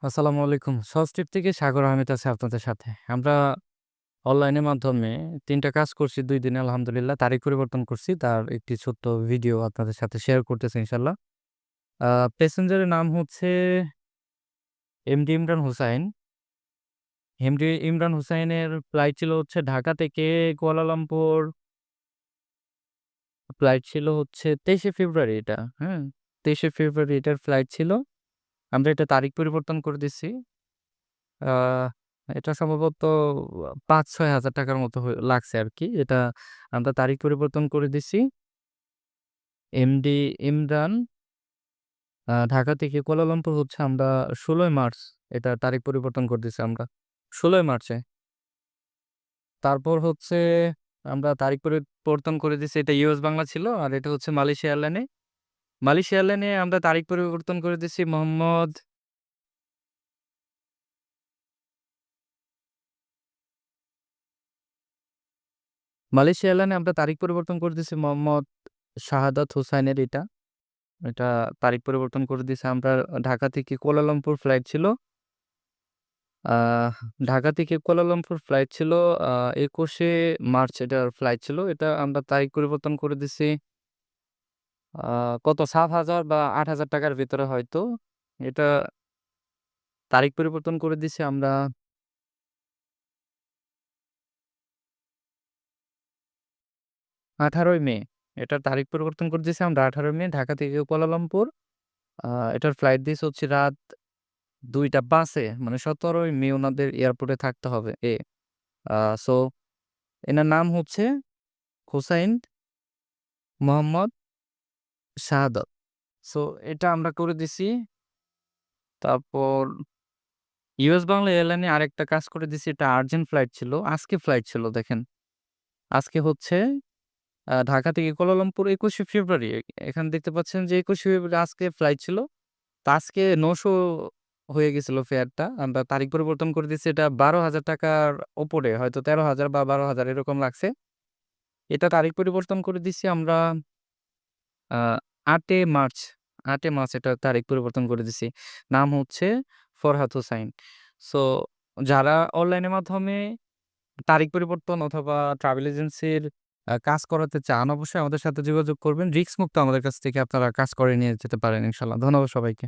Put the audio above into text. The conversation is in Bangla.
আসসালামু আলাইকুম। সহজ ট্রিপ থেকে সাগর আহমেদ আছে আপনাদের সাথে। আমরা অনলাইনের মাধ্যমে ৩ টা কাজ করছি ২ দিনে আলহামদুলিল্লাহ। তারিখ পরিবর্তন করছি। তার একটি ছোট্ট ভিডিও আপনাদের সাথে শেয়ার করতেছি ইনশাআল্লাহ। আ প্যাসেঞ্জারের নাম হচ্ছে এমডি ইমরান হোসাইন। এমডি ইমরান হোসাইনের ফ্লাইট ছিল হচ্ছে ঢাকা থেকে কুয়ালালামপুর। ফ্লাইট ছিল হচ্ছে ২৩শে ফেব্রুয়ারি এটা, হ্যাঁ? ২৩শে ফেব্রুয়ারি এটার ফ্লাইট ছিল। আমরা এটা তারিখ পরিবর্তন করে দিছি। আ এটা সম্ভবত ৫-৬ হাজার টাকার মতো লাগছে আরকি। এটা আমরা তারিখ পরিবর্তন করে দিছি। এমডি ইমরান ঢাকা থেকে কুয়ালালামপুর হচ্ছে আমরা ১৬ই মার্চ এটা তারিখ পরিবর্তন করে দিছি আমরা। ১৬ই মার্চে। তারপর হচ্ছে আমরা তারিখ পরিবর্তন করে দিছি। এটা ইউএস বাংলা ছিল। আর এটা হচ্ছে মালয়েশিয়া এয়ারলাইনে। মালয়েশিয়া এয়ারলাইনে আমরা তারিখ পরিবর্তন করে দিছি মালয়েশিয়া এয়ারলাইনে আমরা তারিখ পরিবর্তন করে দিছি মোহাম্মদ শাহাদাত হোসাইনের এটা। এটা তারিখ পরিবর্তন করে দিছি আমরা। ঢাকা থেকে কুয়ালালামপুর ফ্লাইট ছিল। আহ ঢাকা থেকে কুয়ালালামপুর ফ্লাইট ছিল ২১শে মার্চ এটার ফ্লাইট ছিল। এটা আমরা তারিখ পরিবর্তন করে দিছি আ কত ৭,০০০ বা ৮,০০০ টাকার ভিতরে হয়তো। এটা তারিখ পরিবর্তন করে দিছি আমরা ১৮ই মে। এটার তারিখ পরিবর্তন করে দিছি আমরা ১৮ই মে ঢাকা থেকে কুয়ালালামপুর। আ এটার ফ্লাইট দিছে হচ্ছে রাত ২টা ৫ মানে ১৭ই মে উনাদের এয়ারপোর্টে থাকতে হবে। আ সো এনার নাম হচ্ছে হোসাইন মোহাম্মদ শাহাদাত। সো এটা আমরা করে দিছি। তারপর ইউএস বাংলা এয়ারলাইনে আরেকটা কাজ করে দিছি। এটা আর্জেন্ট ফ্লাইট ছিল। আজকে ফ্লাইট ছিল দেখেন। আজকে হচ্ছে ঢাকা থেকে কুয়ালালামপুর ২১শে ফেব্রুয়ারি। এখানে দেখতে পাচ্ছেন যে ২১শে ফেব্রুয়ারি আজকে ফ্লাইট ছিল। তো আজকে ৯০০ হয়ে গেছিল ফেয়ারটা। আমরা তারিখ পরিবর্তন করে দিছি এটা ৳১২,০০০ টাকার উপরে হয়তো ১৩,০০০ বা ১২,০০০ এরকম লাগছে। এটা তারিখ পরিবর্তন করে দিছি আমরা আ ৮ মার্চ ৮ মার্চ এটা তারিখ পরিবর্তন করে দিছি। নাম হচ্ছে ফরহাদ হোসাইন। সো যারা অনলাইনের মাধ্যমে তারিখ পরিবর্তন অথবা ট্রাভেল এজেন্সির কাজ করাতে চান অবশ্যই আমাদের সাথে যোগাযোগ করবেন। রিস্ক মুক্ত আমাদের কাছ থেকে আপনারা কাজ করে নিয়ে যেতে পারেন ইনশাআল্লাহ। ধন্যবাদ সবাইকে।